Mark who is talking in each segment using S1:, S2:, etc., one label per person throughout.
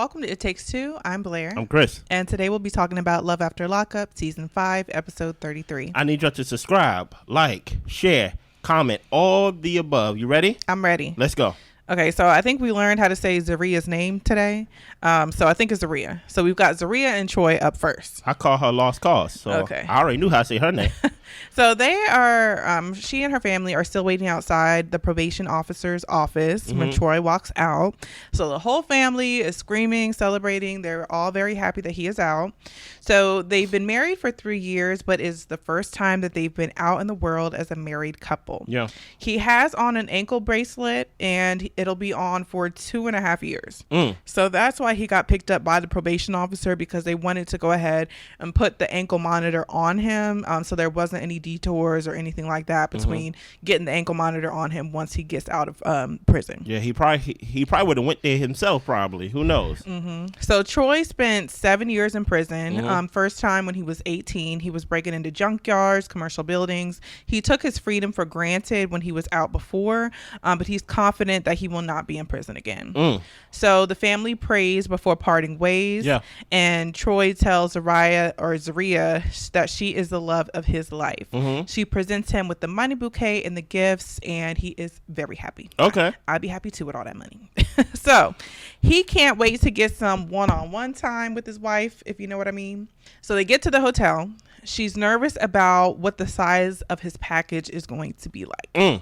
S1: Welcome to It Takes Two. I'm Blair.
S2: I'm Chris.
S1: And today we'll be talking about Love After Lockup, Season 5, Episode 33.
S2: I need y'all to subscribe, like, share, comment, all the above. You ready?
S1: I'm ready.
S2: Let's go.
S1: Okay, so I think we learned how to say Zariah's name today. So I think it's Zaria. So we've got Zaria and Troy up first.
S2: I call her Lost Cause, so
S1: okay.
S2: I already knew how to say her name.
S1: So they are, she and her family are still waiting outside the probation officer's office when Troy walks out. So the whole family is screaming, celebrating. They're all very happy that he is out. So they've been married for 3 years, but it's the first time that they've been out in the world as a married couple.
S2: Yeah.
S1: He has on an ankle bracelet, and it'll be on for 2.5 years. So that's why he got picked up by the probation officer, because they wanted to go ahead and put the ankle monitor on him, so there wasn't any detours or anything like that between getting the ankle monitor on him once he gets out of prison.
S2: Yeah, he probably would have went there himself, probably. Who knows?
S1: So Troy spent 7 years in prison. First time when he was 18, he was breaking into junkyards, commercial buildings. He took his freedom for granted when he was out before, but he's confident that he will not be in prison again. So the family prays before parting ways. Yeah. And Troy tells Zaria that she is the love of his life. She presents him with the money bouquet and the gifts, and he is very happy.
S2: Okay.
S1: I'd be happy too with all that money. So he can't wait to get some one-on-one time with his wife, if you know what I mean. So they get to the hotel. She's nervous about what the size of his package is going to be like.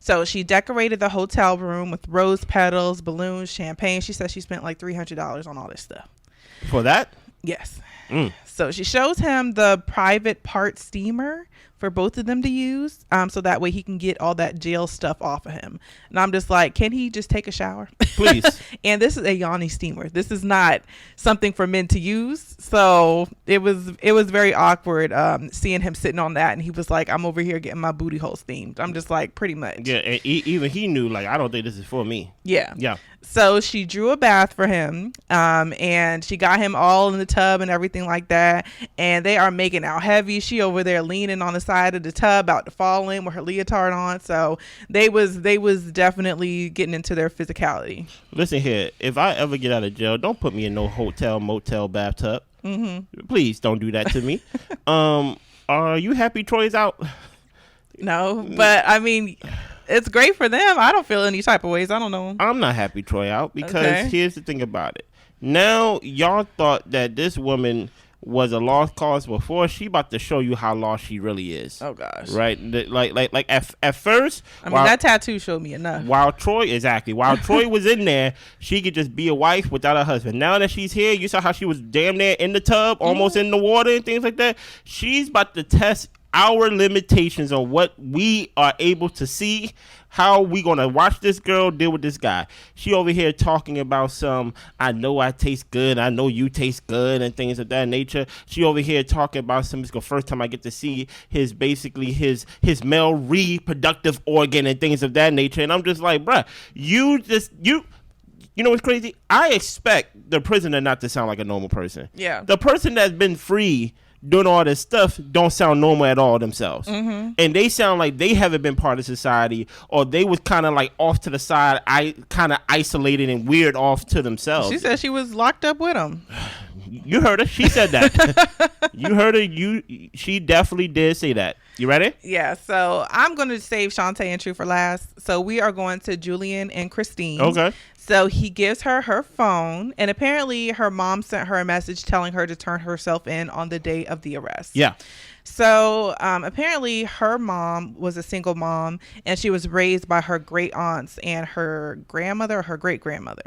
S1: So she decorated the hotel room with rose petals, balloons, champagne. She says she spent like $300 on all this stuff.
S2: For that?
S1: Yes. So she shows him the private part steamer for both of them to use, so that way he can get all that jail stuff off of him. And I'm just like, can he just take a shower?
S2: Please.
S1: And this is a Yanni steamer. This is not something for men to use. So it was very awkward seeing him sitting on that, and he was like, I'm over here getting my booty hole steamed. I'm just like, pretty much.
S2: Yeah, and even he knew, like, I don't think this is for me.
S1: Yeah.
S2: Yeah.
S1: So she drew a bath for him, and she got him all in the tub and everything like that. And they are making out heavy. She over there leaning on the side of the tub, about to fall in with her leotard on. So they was definitely getting into their physicality.
S2: Listen here, if I ever get out of jail, don't put me in no hotel, motel, bathtub. Please don't do that to me. Are you happy Troy's out?
S1: No, but I mean, it's great for them. I don't feel any type of ways. I don't know.
S2: I'm not happy Troy out, because here's the thing about it. Now y'all thought that this woman was a lost cause before. She about to show you how lost she really is.
S1: Oh gosh.
S2: Right? Like at first,
S1: I mean, that tattoo showed me enough.
S2: While Troy was in there, she could just be a wife without a husband. Now that she's here, you saw how she was damn near in the tub, almost in the water and things like that. She's about to test our limitations on what we are able to see. How we gonna watch this girl deal with this guy? She over here talking about I know I taste good, I know you taste good, and things of that nature. She over here talking about it's the first time I get to see his male reproductive organ and things of that nature. And I'm just like, bruh, you know what's crazy? I expect the prisoner not to sound like a normal person. Yeah. The person that's been free doing all this stuff don't sound normal at all themselves. And they sound like they haven't been part of society, or they was kind of like off to the side, kind of isolated and weird off to themselves.
S1: She said she was locked up with him.
S2: You heard her. She said that. You heard her. She definitely did say that. You ready?
S1: Yeah. So I'm going to save Shante and True for last. So we are going to Julian and Christine. Okay. So he gives her phone, and apparently her mom sent her a message telling her to turn herself in on the day of the arrest. Yeah. So apparently her mom was a single mom, and she was raised by her great aunts and her grandmother or her great grandmother.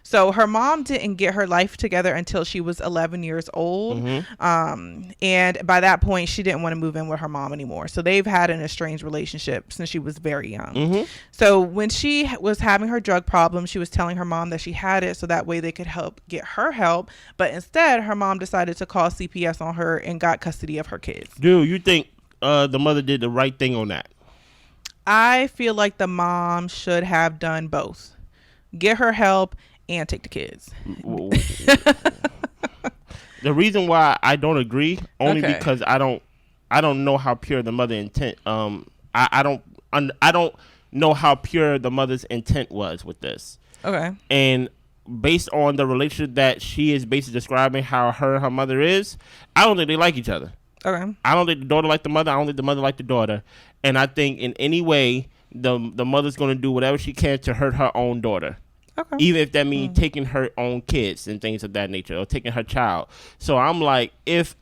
S1: So her mom didn't get her life together until she was 11 years old. And by that point, she didn't want to move in with her mom anymore. So they've had an estranged relationship since she was very young. So when she was having her drug problem, she was telling her mom that she had it so that way they could get her help. But instead, her mom decided to call CPS on her and got custody of her kids.
S2: Dude, you think the mother did the right thing on that?
S1: I feel like the mom should have done both. Get her help and take the kids.
S2: The reason why I don't agree, only because I don't know how pure the mother intent. I don't know how pure the mother's intent was with this. Okay. And based on the relationship that she is basically describing how her and her mother is, I don't think they like each other.
S1: Okay.
S2: I don't think the daughter like the mother. I don't think the mother like the daughter. And I think in any way, the mother's going to do whatever she can to hurt her own daughter. Okay. Even if that means taking her own kids and things of that nature, or taking her child. So I'm like, if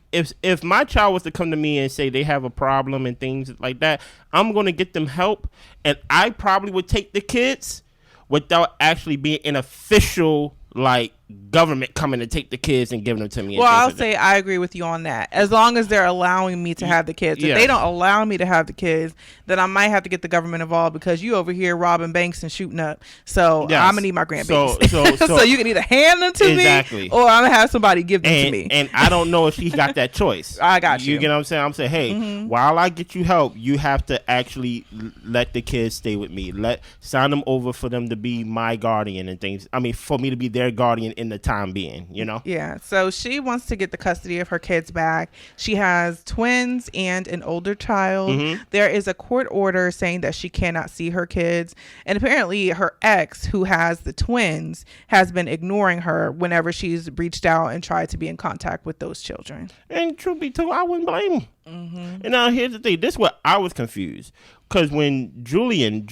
S2: my child was to come to me and say they have a problem and things like that, I'm going to get them help. And I probably would take the kids without actually being an official like government coming to take the kids and giving them to me.
S1: Well, I'll say I agree with you on that. As long as they're allowing me to have the kids. If they don't allow me to have the kids, then I might have to get the government involved because you over here robbing banks and shooting up. So I'm gonna need my grandbabies. So you can either hand them to me or I'm gonna have somebody give them to me.
S2: And I don't know if she's got that choice.
S1: I got you.
S2: You get what I'm saying? I'm saying, hey, while I get you help, you have to actually let the kids stay with me. Sign them over for them to be my guardian and things. I mean, for me to be their guardian in the time being, you know?
S1: Yeah. So she wants to get the custody of her kids back. She has twins and an older child. There is a court order saying that she cannot see her kids. And apparently her ex, who has the twins, has been ignoring her whenever she's reached out and tried to be in contact with those children.
S2: And truth be told, I wouldn't blame him. And now here's the thing. This is what I was confused. Because when Julian's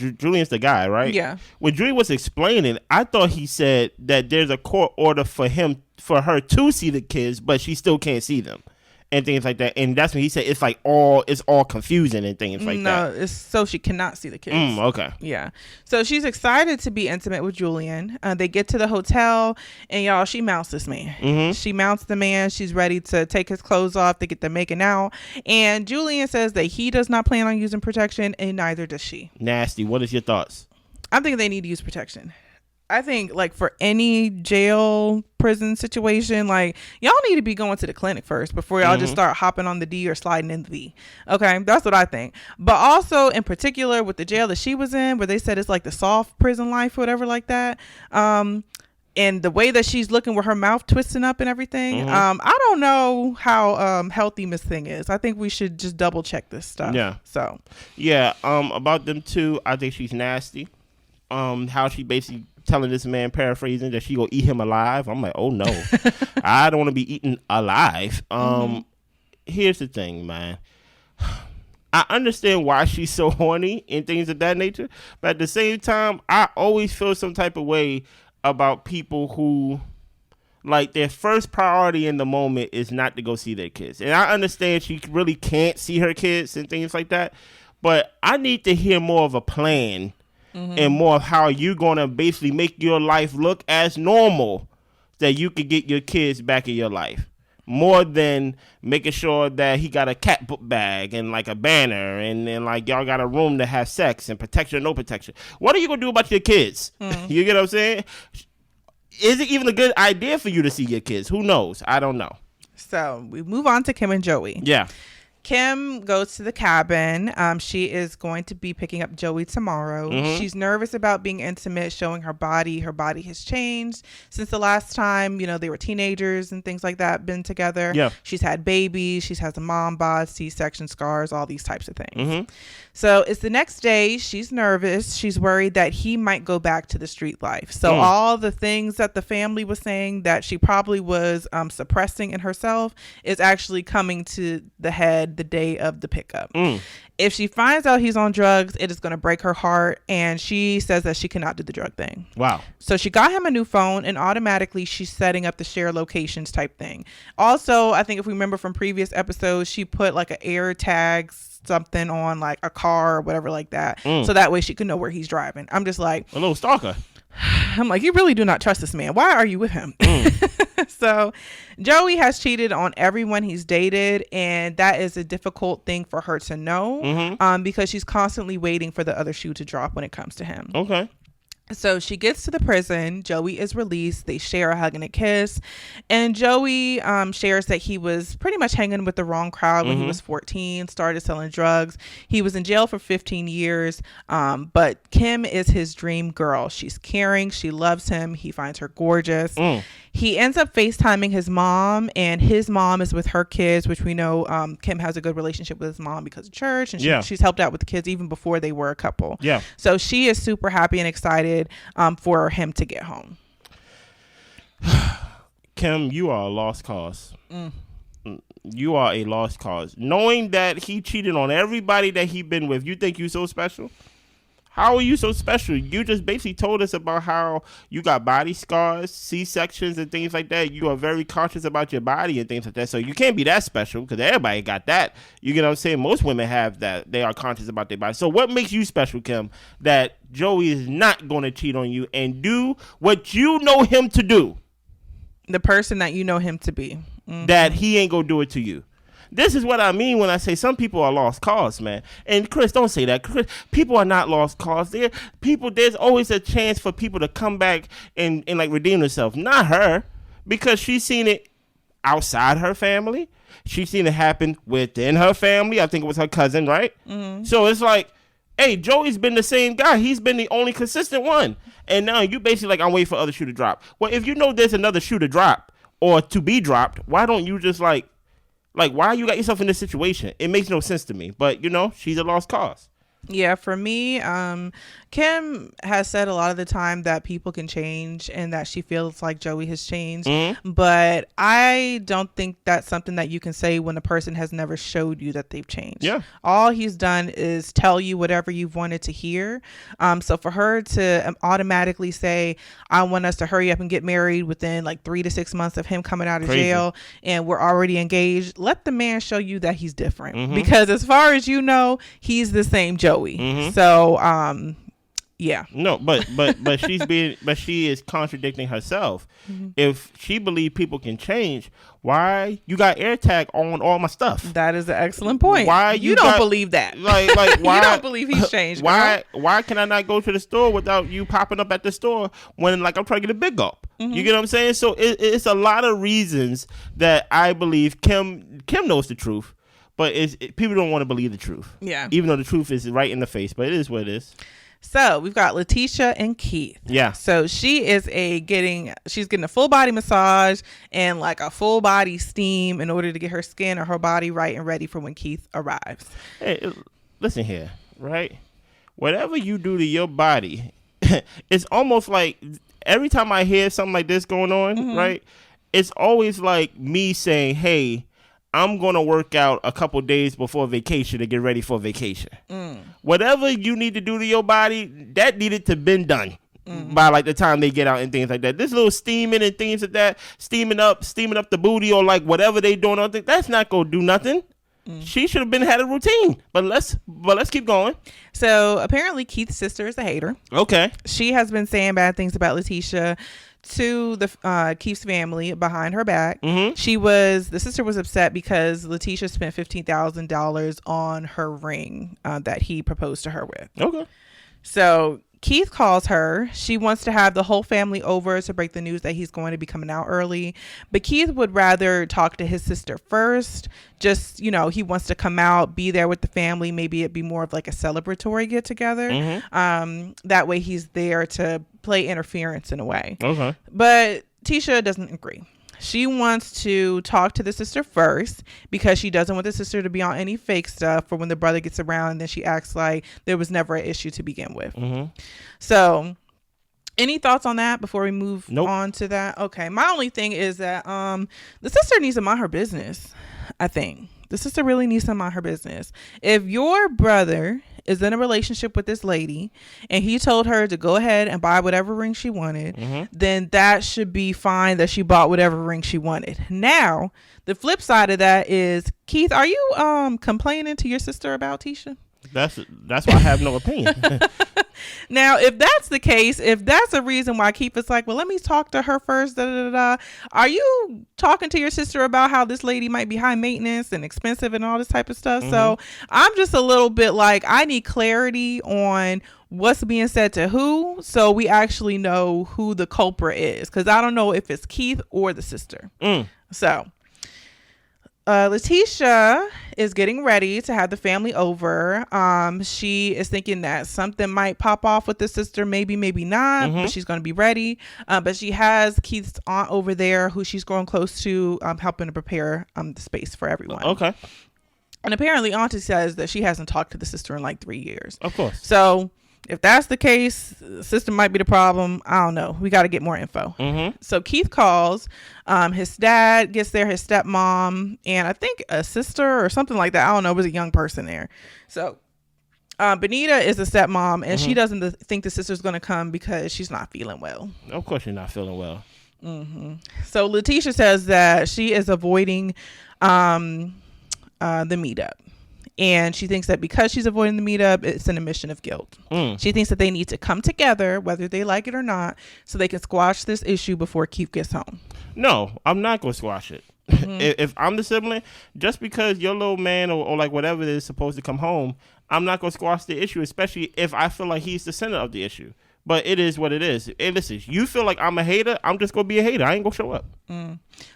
S2: the guy, right?
S1: Yeah.
S2: When Julian was explaining, I thought he said that there's a court order for her to see the kids, but she still can't see them and things like that. And that's when he said it's all confusing and things like that.
S1: No, it's so she cannot see the kids.
S2: Okay.
S1: Yeah. So she's excited to be intimate with Julian. They get to the hotel and y'all, she mounts this man. She mounts the man. She's ready to take his clothes off to get them making out. And Julian says that he does not plan on using protection and neither does she.
S2: Nasty. What is your thoughts?
S1: I think they need to use protection. I think like for any jail prison situation, like y'all need to be going to the clinic first before y'all just start hopping on the D or sliding in the V. Okay. That's what I think. But also in particular with the jail that she was in, where they said it's like the soft prison life, whatever like that. And the way that she's looking with her mouth twisting up and everything. I don't know how healthy Miss Thing is. I think we should just double check this stuff.
S2: Yeah.
S1: So
S2: yeah. About them two, I think she's nasty. How she basically telling this man, paraphrasing, that she gonna eat him alive. I'm like, oh no. I don't want to be eaten alive. Here's the thing, man. I understand why she's so horny and things of that nature, but at the same time, I always feel some type of way about people who like their first priority in the moment is not to go see their kids. And I understand she really can't see her kids and things like that, but I need to hear more of a plan and more of how you're going to basically make your life look as normal that you could get your kids back in your life. More than making sure that he got a cat book bag and like a banner and then like y'all got a room to have sex and protection or no protection. What are you going to do about your kids? You get what I'm saying? Is it even a good idea for you to see your kids? Who knows? I don't know.
S1: So we move on to Kim and Joey.
S2: Yeah.
S1: Kim goes to the cabin. She is going to be picking up Joey tomorrow. She's nervous about being intimate, showing her body. Her body has changed since the last time, they were teenagers and things like that, been together.
S2: Yeah.
S1: She's had babies. She's had a mom bod, C-section scars, all these types of things. So it's the next day. She's nervous. She's worried that he might go back to the street life. So all the things that the family was saying that she probably was suppressing in herself is actually coming to the head the day of the pickup. If she finds out he's on drugs, it is going to break her heart, and she says that she cannot do the drug thing. Wow. So she got him a new phone, and automatically she's setting up the share locations type thing. Also, I think if we remember from previous episodes, she put like an air tag something on like a car or whatever like that, so that way she could know where he's driving. I'm just like,
S2: a little stalker.
S1: I'm like, you really do not trust this man. Why are you with him? So Joey has cheated on everyone he's dated, and that is a difficult thing for her to know because she's constantly waiting for the other shoe to drop when it comes to him. Okay. So she gets to the prison. Joey is released. They share a hug and a kiss. And Joey shares that he was pretty much hanging with the wrong crowd when he was 14, started selling drugs. He was in jail for 15 years. But Kim is his dream girl. She's caring. She loves him. He finds her gorgeous. He ends up FaceTiming his mom, and his mom is with her kids, which we know Kim has a good relationship with his mom because of church, and she's helped out with the kids even before they were a couple. Yeah. So she is super happy and excited for him to get home.
S2: Kim, you are a lost cause. You are a lost cause. Knowing that he cheated on everybody that he been with, you think you so special? How are you so special? You just basically told us about how you got body scars, C-sections, and things like that. You are very conscious about your body and things like that. So you can't be that special because everybody got that. You get what I'm saying? Most women have that. They are conscious about their body. So what makes you special, Kim, that Joey is not going to cheat on you and do what you know him to do?
S1: The person that you know him to be.
S2: That he ain't going to do it to you. This is what I mean when I say some people are lost cause, man. And Chris, don't say that. Chris, people are not lost cause. There's always a chance for people to come back and like redeem themselves. Not her, because she's seen it outside her family. She's seen it happen within her family. I think it was her cousin, right? Mm-hmm. So it's like, hey, Joey's been the same guy. He's been the only consistent one. And now you basically like, I'm waiting for other shoe to drop. Well, if you know there's another shoe to drop or to be dropped, why don't you just like why you got yourself in this situation? It makes no sense to me. But, you know, she's a lost cause.
S1: Yeah, for me, Kim has said a lot of the time that people can change and that she feels like Joey has changed. Mm-hmm. But I don't think that's something that you can say when a person has never showed you that they've changed. Yeah. All he's done is tell you whatever you've wanted to hear. So for her to automatically say, I want us to hurry up and get married within like 3 to 6 months of him coming out of jail and we're already engaged, let the man show you that he's different. Mm-hmm. Because as far as you know, he's the same Joey. Mm-hmm. So yeah. No,
S2: but she is contradicting herself. Mm-hmm. If she believes people can change, why you got AirTag on all my stuff?
S1: That is an excellent point. Why you don't believe that?
S2: Like why
S1: you don't believe he's changed?
S2: Why can I not go to the store without you popping up at the store when like I'm trying to get a big gulp? Mm-hmm. You get what I'm saying? So it's a lot of reasons that I believe Kim knows the truth. But people don't want to believe the truth. Yeah. Even though the truth is right in the face. But it is what it is.
S1: So we've got Letitia and Keith. Yeah. So she's getting a full body massage and like a full body steam in order to get her skin or her body right and ready for when Keith arrives.
S2: Hey, listen here, right? Whatever you do to your body, it's almost like every time I hear something like this going on, mm-hmm. right? It's always like me saying, hey, I'm going to work out a couple days before vacation to get ready for vacation. Whatever you need to do to your body, that needed to been done by like the time they get out and things like that. This little steaming and things like that, steaming up the booty or like whatever they doing, that's not going to do nothing. She should have had a routine, but let's keep going.
S1: So apparently Keith's sister is a hater. Okay. She has been saying bad things about Letitia to the Keith's family behind her back. Mm-hmm. The sister was upset because Letitia spent $15,000 on her ring that he proposed to her with. Okay. So Keith calls her. She wants to have the whole family over to break the news that he's going to be coming out early. But Keith would rather talk to his sister first. Just, he wants to come out, be there with the family. Maybe it'd be more of like a celebratory get together. Mm-hmm. That way he's there to play interference in a way. Okay. But Tisha doesn't agree. She wants to talk to the sister first because she doesn't want the sister to be on any fake stuff for when the brother gets around and then she acts like there was never an issue to begin with. Mm-hmm. So any thoughts on that before we move on to that? Okay. My only thing is that the sister needs to mind her business, I think. The sister really needs to mind her business. If your brother is in a relationship with this lady and he told her to go ahead and buy whatever ring she wanted, then that should be fine that she bought whatever ring she wanted. Now, the flip side of that is, Keith, are you complaining to your sister about Tisha?
S2: That's why I have no opinion.
S1: Now, if that's the case, if that's a reason why Keith is like, well, let me talk to her first, are you talking to your sister about how this lady might be high maintenance and expensive and all this type of stuff? Mm-hmm. So I'm just a little bit like, I need clarity on what's being said to who, so we actually know who the culprit is, because I don't know if it's Keith or the sister. So Letitia is getting ready to have the family over. She is thinking that something might pop off with the sister, maybe not, but she's going to be ready. But she has Keith's aunt over there who she's growing close to, helping to prepare the space for everyone. Okay. And apparently Auntie says that she hasn't talked to the sister in like 3 years.
S2: Of course.
S1: So if that's the case, sister might be the problem. I don't know. We got to get more info. So Keith calls. His dad gets there, his stepmom, and I think a sister or something like that. I don't know. It was a young person there. So Benita is a stepmom, and she doesn't think the sister's going to come because she's not feeling well.
S2: Of course she's not feeling well.
S1: So Letitia says that she is avoiding the meetup. And she thinks that because she's avoiding the meetup, it's an admission of guilt. She thinks that they need to come together, whether they like it or not, so they can squash this issue before Keith gets home.
S2: No, I'm not going to squash it. If I'm the sibling, just because your little man or like whatever it is supposed to come home, I'm not going to squash the issue, especially if I feel like he's the center of the issue. But it is what it is. Hey, listen, you feel like I'm a hater, I'm just going to be a hater. I ain't going to show up.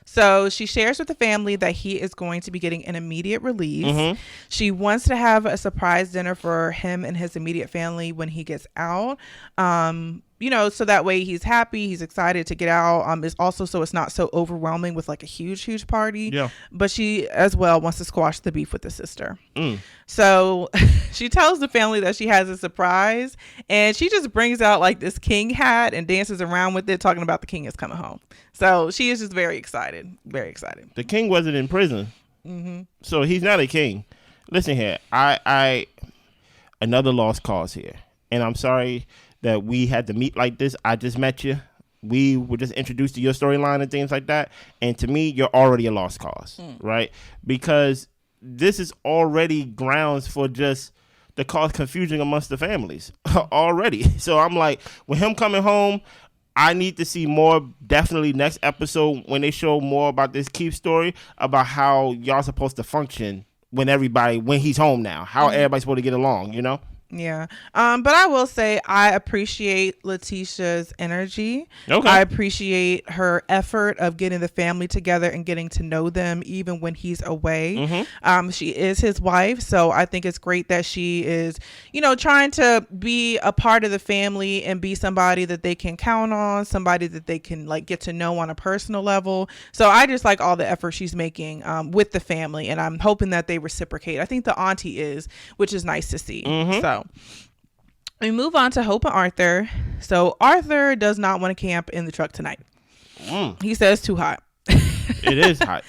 S1: So she shares with the family that he is going to be getting an immediate release. She wants to have a surprise dinner for him and his immediate family when he gets out. So that way he's happy, he's excited to get out. It's also so it's not so overwhelming with like a huge party. Yeah. But she as well wants to squash the beef with the sister. So she tells the family that she has a surprise, and she just brings out like this king hat and dances around with it, talking about the king is coming home. So she is just very excited. The
S2: king wasn't in prison, so he's not a king. Listen here, I another lost cause here, and I'm sorry that we had to meet like this. I just met you. We were just introduced to your storyline and things like that. And to me, you're already a lost cause, right? Because this is already grounds for just the cause confusion amongst the families already. So I'm like, with him coming home, I need to see more, definitely next episode when they show more about this Keith story, about how y'all supposed to function when he's home now, how everybody's supposed to get along, you know?
S1: Yeah. But I will say I appreciate Letitia's energy. Okay. I appreciate her effort of getting the family together and getting to know them even when he's away. She is his wife, so I think it's great that she is, trying to be a part of the family and be somebody that they can count on, somebody that they can like get to know on a personal level. So I just like all the effort she's making with the family, and I'm hoping that they reciprocate. I think the auntie is, which is nice to see. So we move on to Hope and Arthur. So Arthur does not want to camp in the truck tonight. He says too hot.
S2: It is hot.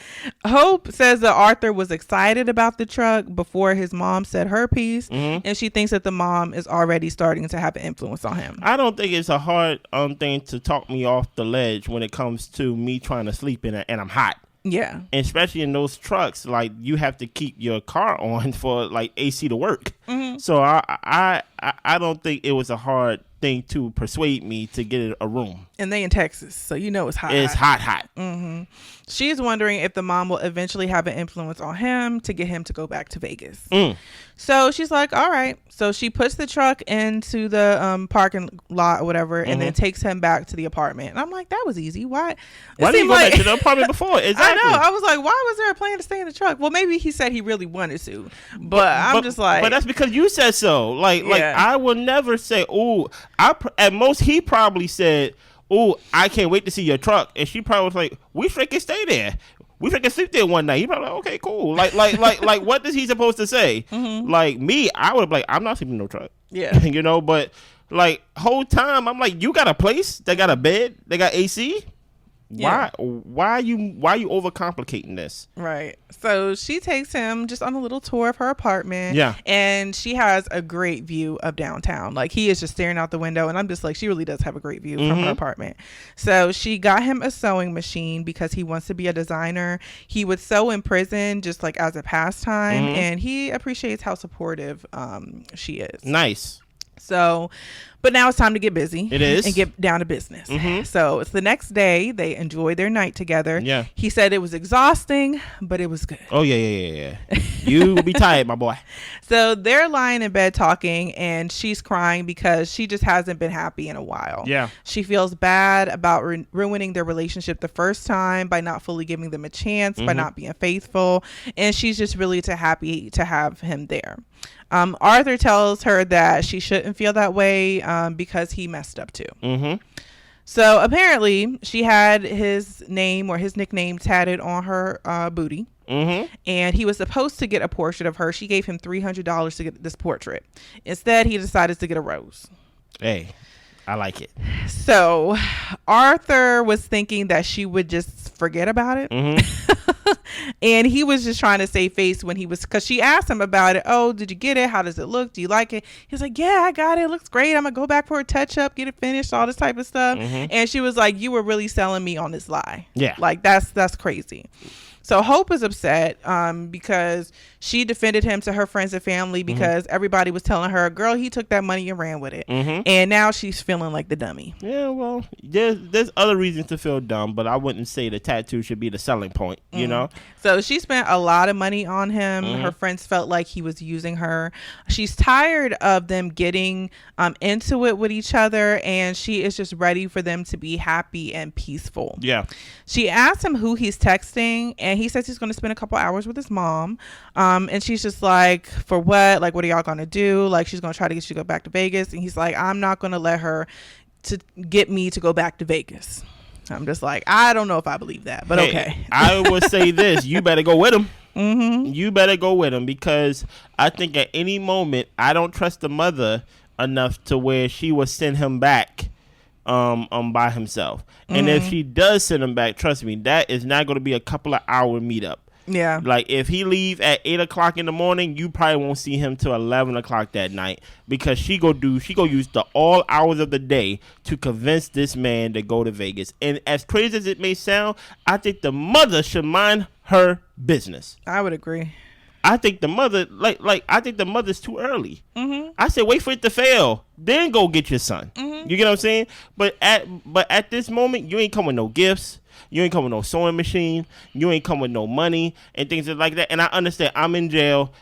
S1: Hope says that Arthur was excited about the truck before his mom said her piece, and she thinks that the mom is already starting to have an influence on him.
S2: I don't think it's a hard thing to talk me off the ledge when it comes to me trying to sleep in it and I'm hot.
S1: Yeah.
S2: And especially in those trucks, like you have to keep your car on for like AC to work. So I don't think it was a hard thing to persuade me to get a room.
S1: And they in Texas, so it's hot.
S2: It's hot.
S1: She's wondering if the mom will eventually have an influence on him to get him to go back to Vegas. So she's like, all right. So she puts the truck into the parking lot or whatever, and then takes him back to the apartment. And I'm like, that was easy. Why
S2: didn't you go back to the apartment before? Exactly.
S1: I know. I was like, why was there a plan to stay in the truck? Well, maybe he said he really wanted to, but I'm just like,
S2: but that's because you said so. Like I will never say, oh, at most he probably said, oh, I can't wait to see your truck. And she probably was like, we freaking stay there. We freaking sleep there one night. He probably like, okay, cool. Like, what is he supposed to say? Like me, I would be like, I'm not sleeping in no truck.
S1: Yeah.
S2: But like whole time, I'm like, you got a place? They got a bed? They got AC? Yeah. Why are you overcomplicating this?
S1: Right. So she takes him just on a little tour of her apartment.
S2: Yeah.
S1: And she has a great view of downtown. Like he is just staring out the window, and I'm just like, she really does have a great view from her apartment. So she got him a sewing machine because he wants to be a designer. He would sew in prison just like as a pastime, and he appreciates how supportive she is.
S2: Nice.
S1: So, but now it's time to get busy.
S2: It is.
S1: And get down to business. So it's the next day. They enjoy their night together.
S2: Yeah.
S1: He said it was exhausting, but it was good.
S2: Oh, yeah. You will be tired, my boy.
S1: So they're lying in bed talking, and she's crying because she just hasn't been happy in a while.
S2: Yeah.
S1: She feels bad about ruining their relationship the first time by not fully giving them a chance, by not being faithful. And she's just really too happy to have him there. Arthur tells her that she shouldn't feel that way because he messed up too. So apparently she had his name or his nickname tatted on her booty. and he was supposed to get a portrait of her. She gave him $300 to get this portrait. Instead, he decided to get a rose.
S2: Hey, I like it.
S1: So Arthur was thinking that she would just forget about it. And he was just trying to save face because she asked him about it. Oh, did you get it? How does it look? Do you like it? He was like, yeah, I got it. It looks great. I'm going to go back for a touch up, get it finished, all this type of stuff. And she was like, you were really selling me on this lie.
S2: Yeah.
S1: Like, that's crazy. So Hope is upset because she defended him to her friends and family because everybody was telling her, girl, he took that money and ran with it. And now she's feeling like the dummy.
S2: Yeah, well, there's other reasons to feel dumb, but I wouldn't say the tattoo should be the selling point, you know?
S1: So she spent a lot of money on him. Her friends felt like he was using her. She's tired of them getting into it with each other, and she is just ready for them to be happy and peaceful.
S2: Yeah.
S1: She asked him who he's texting, and he says he's going to spend a couple hours with his mom. And she's just like, for what? Like, what are y'all going to do? Like, she's going to try to get you to go back to Vegas. And he's like, I'm not going to let her to get me to go back to Vegas. I'm just like, I don't know if I believe that, but okay.
S2: I would say this. You better go with him. You better go with him, because I think at any moment, I don't trust the mother enough to where she will send him back by himself. And if she does send him back, trust me, that is not going to be a couple of hour meetup.
S1: Yeah.
S2: Like, if he leave at 8 o'clock in the morning, you probably won't see him till 11 o'clock that night, because she go use the all hours of the day to convince this man to go to Vegas. And as crazy as it may sound, I think the mother should mind her business.
S1: I would agree.
S2: I think the mother, I think the mother's too early. I said, wait for it to fail, then go get your son. You get what I'm saying? But at this moment, you ain't come with no gifts. You ain't come with no sewing machine. You ain't come with no money and things like that. And I understand, I'm in jail.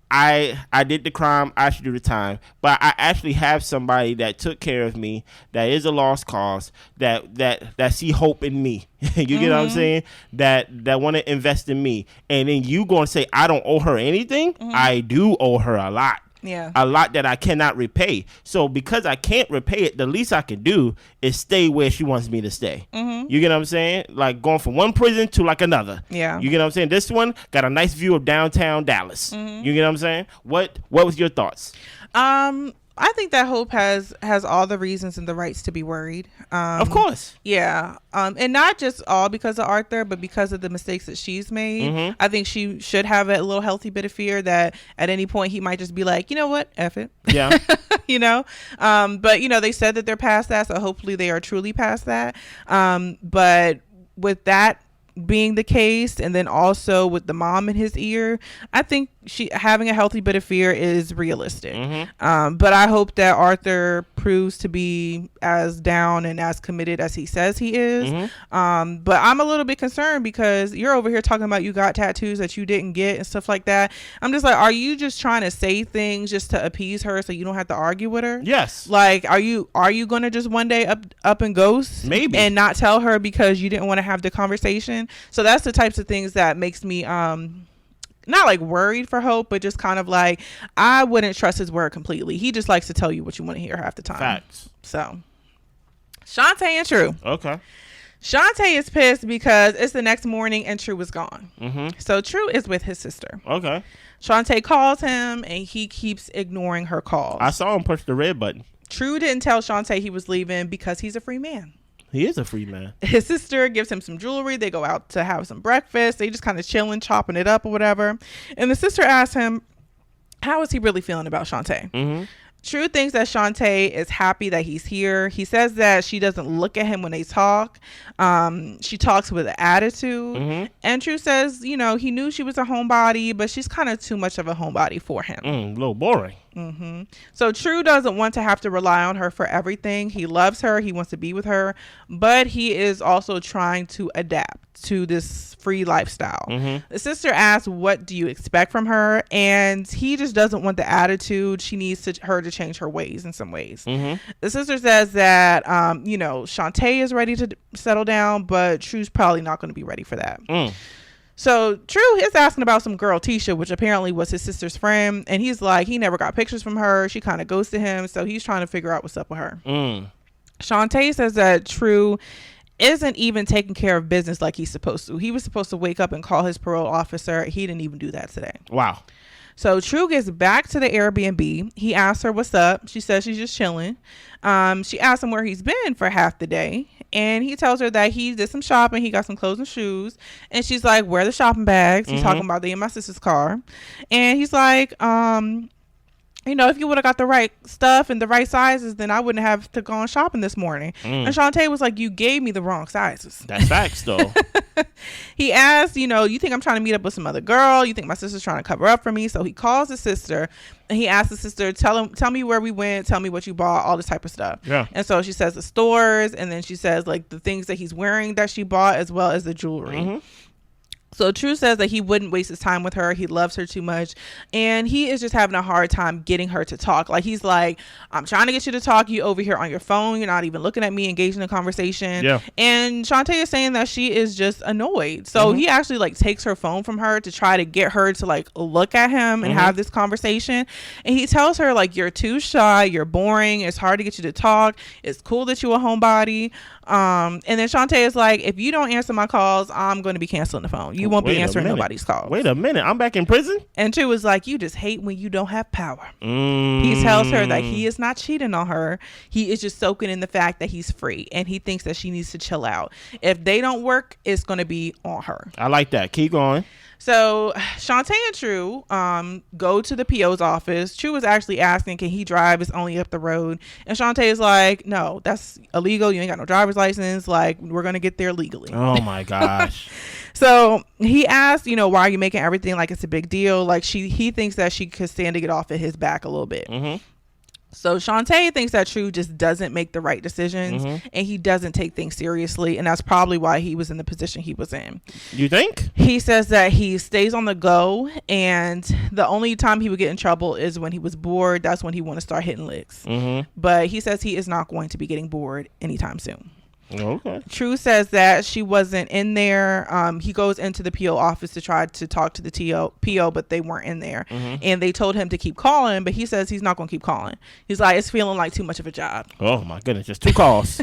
S2: I did the crime. I should do the time. But I actually have somebody that took care of me, that is a lost cause, that see hope in me. You get what I'm saying? That want to invest in me. And then you going to say, I don't owe her anything? I do owe her a lot.
S1: Yeah.
S2: A lot that I cannot repay. So because I can't repay it, the least I can do is stay where she wants me to stay. You get what I'm saying? Like, going from one prison to like another.
S1: Yeah.
S2: You get what I'm saying? This one got a nice view of downtown Dallas. You get what I'm saying? What was your thoughts?
S1: I think that Hope has all the reasons and the rights to be worried.
S2: Of course.
S1: Yeah. And not just all because of Arthur, but because of the mistakes that she's made. I think she should have a little healthy bit of fear that at any point he might just be like, you know what? F it.
S2: Yeah.
S1: You know? But, you know, they said that they're past that. So hopefully they are truly past that. But with that being the case, and then also with the mom in his ear, I think having a healthy bit of fear is realistic. But I hope that Arthur proves to be as down and as committed as he says he is. But I'm a little bit concerned because you're over here talking about you got tattoos that you didn't get and stuff like that. I'm just like, are you just trying to say things just to appease her so you don't have to argue with her?
S2: Yes.
S1: Like, are you going to just one day up and ghost?
S2: Maybe.
S1: And not tell her because you didn't want to have the conversation? So that's the types of things that makes me not like worried for Hope, but just kind of like, I wouldn't trust his word completely. He just likes to tell you what you want to hear half the time.
S2: Facts.
S1: So Shante and True.
S2: Okay.
S1: Shante is pissed because it's the next morning and True is gone. So True is with his sister.
S2: Okay. Shante
S1: calls him and he keeps ignoring her calls.
S2: I saw him push the red button.
S1: True didn't tell Shante he was leaving because he's a free man.
S2: He is a free man.
S1: His sister gives him some jewelry. They go out to have some breakfast. They just kind of chilling, chopping it up or whatever. And the sister asks him, how is he really feeling about Shante? True thinks that Shante is happy that he's here. He says that she doesn't look at him when they talk. She talks with an attitude. And True says, you know, he knew she was a homebody, but she's kind of too much of a homebody for him.
S2: A little boring.
S1: So True doesn't want to have to rely on her for everything. He loves her. He wants to be with her, but he is also trying to adapt to this free lifestyle. The sister asks, what do you expect from her? And he just doesn't want the attitude. She needs her to change her ways in some ways. The sister says that, you know, Shante is ready to settle down, but True's probably not going to be ready for that. So True is asking about some girl, Tisha, which apparently was his sister's friend. And he's like, he never got pictures from her. She kind of ghosted him. So he's trying to figure out what's up with her. Shante says that True isn't even taking care of business like he's supposed to. He was supposed to wake up and call his parole officer. He didn't even do that today.
S2: Wow.
S1: So True gets back to the Airbnb. He asks her what's up. She says she's just chilling. She asks him where he's been for half the day. And he tells her that he did some shopping. He got some clothes and shoes. And she's like, where are the shopping bags? He's talking about they in my sister's car. And he's like, if you would have got the right stuff and the right sizes, then I wouldn't have to go on shopping this morning. And Shante was like, you gave me the wrong sizes.
S2: That's facts, though.
S1: He asked, you think I'm trying to meet up with some other girl? You think my sister's trying to cover up for me? So he calls his sister and he asks the sister, tell me where we went, tell me what you bought, all this type of stuff.
S2: Yeah.
S1: And so she says the stores, and then she says like the things that he's wearing that she bought, as well as the jewelry. So True says that he wouldn't waste his time with her. He loves her too much. And he is just having a hard time getting her to talk. Like, he's like, I'm trying to get you to talk. You over here on your phone. You're not even looking at me, engaging in a conversation.
S2: Yeah.
S1: And Shante is saying that she is just annoyed. So he actually like takes her phone from her to try to get her to like look at him and have this conversation. And he tells her like, you're too shy. You're boring. It's hard to get you to talk. It's cool that you're a homebody. And then Shante is like, if you don't answer my calls, I'm going to be canceling the phone. You won't be answering nobody's calls.
S2: Wait a minute. I'm back in prison?
S1: And True was like, you just hate when you don't have power. He tells her that he is not cheating on her. He is just soaking in the fact that he's free. And he thinks that she needs to chill out. If they don't work, it's going to be on her.
S2: I like that. Keep going.
S1: So Shante and True go to the PO's office. True was actually asking, can he drive? It's only up the road. And Shante is like, no, that's illegal. You ain't got no driver's license. Like, we're going to get there legally.
S2: Oh, my gosh.
S1: So he asked, why are you making everything like it's a big deal? Like, he thinks that she could stand to get off of his back a little bit. So Shante thinks that True just doesn't make the right decisions and he doesn't take things seriously. And that's probably why he was in the position he was in.
S2: You think?
S1: He says that he stays on the go, and the only time he would get in trouble is when he was bored. That's when he want to start hitting licks. But he says he is not going to be getting bored anytime soon.
S2: Okay.
S1: True says that she wasn't in there. He goes into the PO office to try to talk to the PO, but they weren't in there. And they told him to keep calling, but he says he's not going to keep calling. He's like, it's feeling like too much of a job.
S2: Oh, my goodness. Just 2 calls.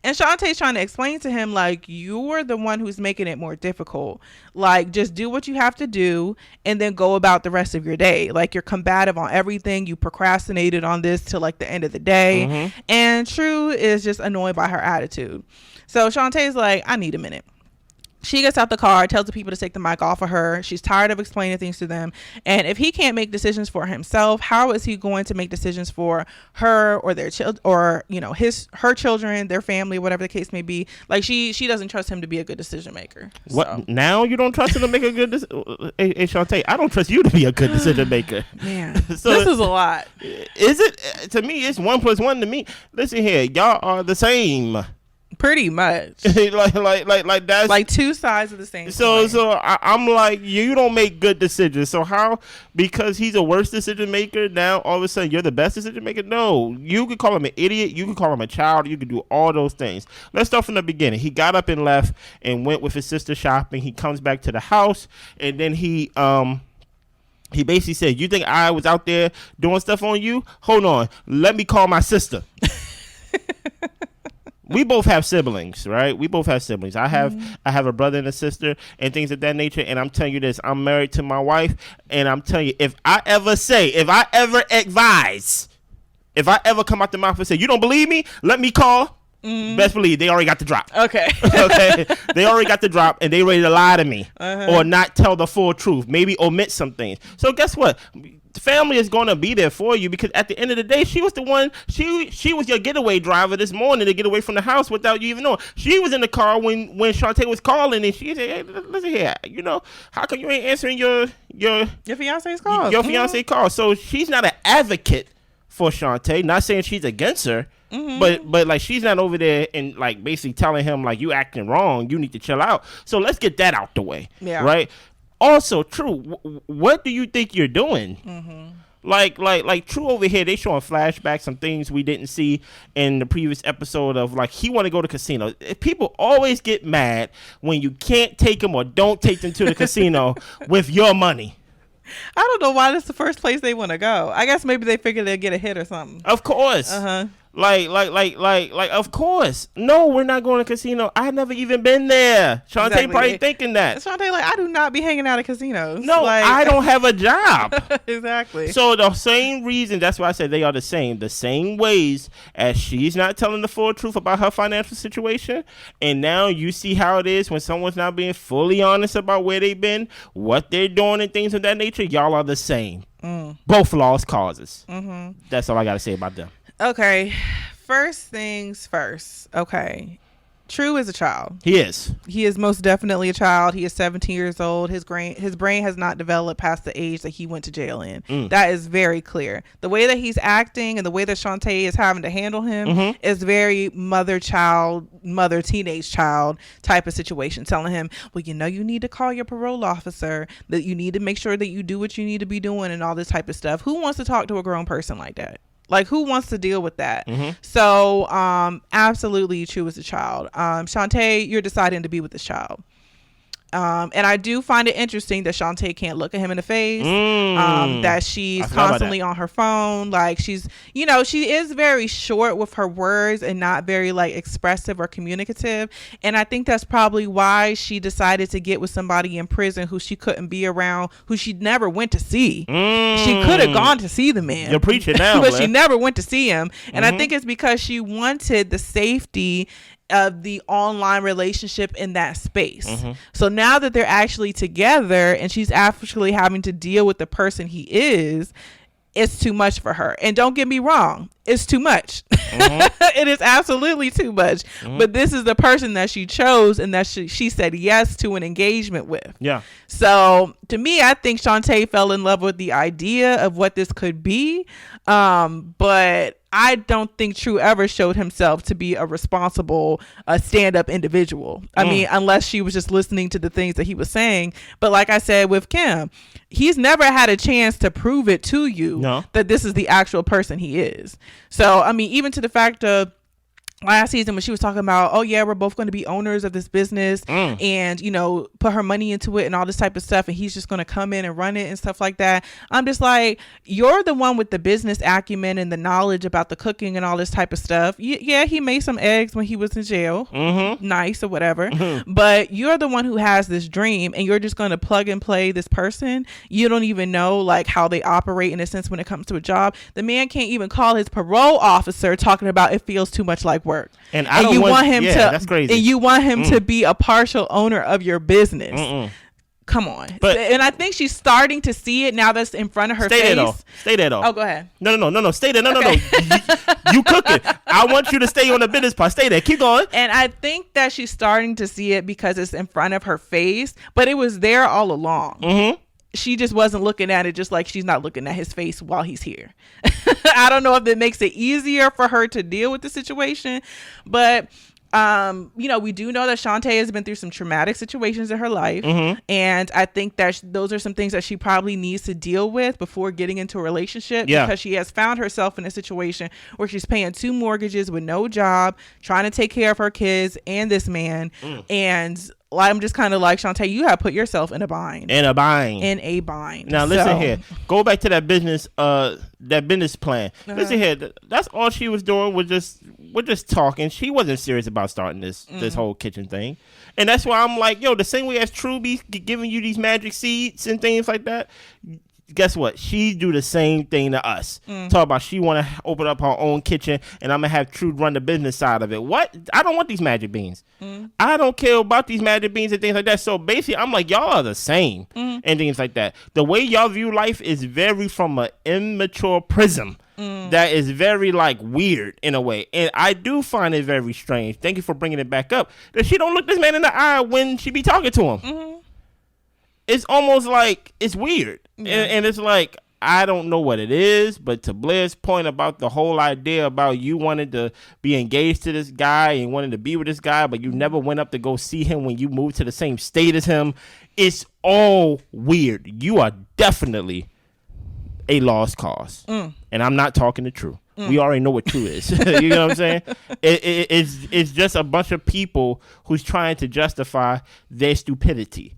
S1: And Shantae's trying to explain to him, like, you're the one who's making it more difficult. Like, just do what you have to do and then go about the rest of your day. Like, you're combative on everything. You procrastinated on this till like the end of the day. And True is just annoyed by her attitude. So Shantae's like, I need a minute. She gets out the car, tells the people to take the mic off of her. She's tired of explaining things to them. And if he can't make decisions for himself, how is he going to make decisions for her or their children, or her children, their family, whatever the case may be? Like, she doesn't trust him to be a good decision maker.
S2: What?
S1: So.
S2: Now you don't trust him to make a good decision? Hey, Shante, I don't trust you to be a good decision maker.
S1: Man, so this is a lot.
S2: Is it? To me, it's 1 + 1 to me. Listen here, y'all are the same.
S1: Pretty much.
S2: like that's
S1: like 2 sides of the same
S2: coin. So I'm like, you don't make good decisions. So how, because he's a worse decision maker, now all of a sudden you're the best decision maker? No, you could call him an idiot, you could call him a child, you could do all those things. Let's start from the beginning. He got up and left and went with his sister shopping. He comes back to the house, and then he basically said, you think I was out there doing stuff on you? Hold on, let me call my sister. We both have siblings, right? We both have siblings. I have a brother and a sister and things of that nature. And I'm telling you this, I'm married to my wife. And I'm telling you, if I ever advise, if I ever come out the mouth and say, you don't believe me? Let me call. Best believe they already got the drop.
S1: Okay.
S2: Okay. They already got the drop and they ready to lie to me or not tell the full truth. Maybe omit some things. So guess what? The family is going to be there for you, because at the end of the day, she was the one, she was your getaway driver this morning to get away from the house without you even knowing. She was in the car when Shante was calling, and she said, hey, listen here, how come you ain't answering your
S1: fiance's call?
S2: Your fiance call. So she's not an advocate for Shante, not saying she's against her, but like, she's not over there and like basically telling him like, you acting wrong, you need to chill out. So let's get that out the way. Yeah. Right. Also, True, what do you think you're doing? Like True over here, they showing flashbacks, some things we didn't see in the previous episode of like, he want to go to casino. People always get mad when you can't take them or don't take them to the casino with your money. I
S1: don't know why that's the first place they want to go. I guess maybe they figured they'd get a hit or something.
S2: Of course. Like, of course. No, we're not going to casino. I never even been there. Shante probably thinking that.
S1: Shante, like, I do not be hanging out at casinos.
S2: No,
S1: like,
S2: I don't have a job.
S1: Exactly.
S2: So the same reason, that's why I said they are the same ways as she's not telling the full truth about her financial situation. And now you see how it is when someone's not being fully honest about where they've been, what they're doing and things of that nature. Y'all are the same. Both lost causes. That's all I got to say about them.
S1: Okay, first things first. Okay, True is a child.
S2: He is
S1: most definitely a child. He is 17 years old. His brain has not developed past the age that he went to jail in. That is very clear. The way that he's acting and the way that Shante is having to handle him is very mother teenage child type of situation, telling him, well, you need to call your parole officer, that you need to make sure that you do what you need to be doing and all this type of stuff. Who wants to talk to a grown person like that? Like, who wants to deal with that? So, absolutely, True is a child. Shante, you're deciding to be with this child. And I do find it interesting that Shante can't look at him in the face, that she's constantly on her phone. Like, she is very short with her words and not very like expressive or communicative. And I think that's probably why she decided to get with somebody in prison who she couldn't be around, who she never went to see. She could have gone to see the man.
S2: You're preaching now,
S1: but she never went to see him. And I think it's because she wanted the safety of the online relationship in that space. So now that they're actually together and she's actually having to deal with the person he is, it's too much for her. And don't get me wrong, it's too much. It is absolutely too much. But this is the person that she chose and that she said yes to an engagement with.
S2: Yeah.
S1: So to me, I think Shante fell in love with the idea of what this could be. But I don't think True ever showed himself to be a responsible stand-up individual. I mean, unless she was just listening to the things that he was saying. But like I said with Kim, he's never had a chance to prove it to you that this is the actual person he is. So, I mean, even to the fact of last season when she was talking about, oh yeah, we're both going to be owners of this business and, put her money into it and all this type of stuff. And he's just going to come in and run it and stuff like that. I'm just like, you're the one with the business acumen and the knowledge about the cooking and all this type of stuff. Yeah, he made some eggs when he was in jail. Nice or whatever. But you're the one who has this dream and you're just going to plug and play this person. You don't even know like how they operate in a sense when it comes to a job. The man can't even call his parole officer talking about it feels too much like work.
S2: And you want him to, that's crazy.
S1: And you want him to be a partial owner of your business. Come on. And I think she's starting to see it now that's in front of her face.
S2: Stay there though.
S1: Oh, go ahead.
S2: No. Stay there. No. You cooking. I want you to stay on the business part. Stay there. Keep going.
S1: And I think that she's starting to see it because it's in front of her face, but it was there all along. She just wasn't looking at it, just like she's not looking at his face while he's here. I don't know if that makes it easier for her to deal with the situation, but we do know that Shante has been through some traumatic situations in her life, and I think that those are some things that she probably needs to deal with before getting into a relationship, because she has found herself in a situation where she's paying 2 mortgages with no job, trying to take care of her kids and this man, and I'm just kind of like, Shante, you have put yourself in a bind. Now listen here. Go back to that business plan. Listen here. That's all she was doing was just talking. She wasn't serious about starting this whole kitchen thing. And that's why I'm like, the same way as True be giving you these magic seeds and things like that, guess what? She do the same thing to us. Talk about she want to open up her own kitchen and I'm going to have True run the business side of it. What? I don't want these magic beans. I don't care about these magic beans and things like that. So basically, I'm like, y'all are the same and things like that. The way y'all view life is very from an immature prism. That is very like weird in a way. And I do find it very strange. Thank you for bringing it back up. That she don't look this man in the eye when she be talking to him. It's almost like it's weird. And it's like, I don't know what it is, but to Blair's point about the whole idea about you wanted to be engaged to this guy and wanted to be with this guy, but you never went up to go see him when you moved to the same state as him. It's all weird. You are definitely a lost cause. And I'm not talking to True. We already know what True is. You know what I'm saying? It's just a bunch of people who's trying to justify their stupidity.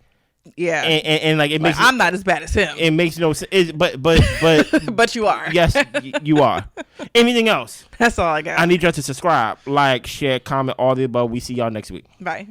S1: Yeah.
S2: And like it makes
S1: I'm not as bad as him.
S2: It makes no sense. But
S1: but you are.
S2: Yes, you are. Anything else?
S1: That's all I got.
S2: I need y'all to subscribe, like, share, comment, all the above. We see y'all next week.
S1: Bye.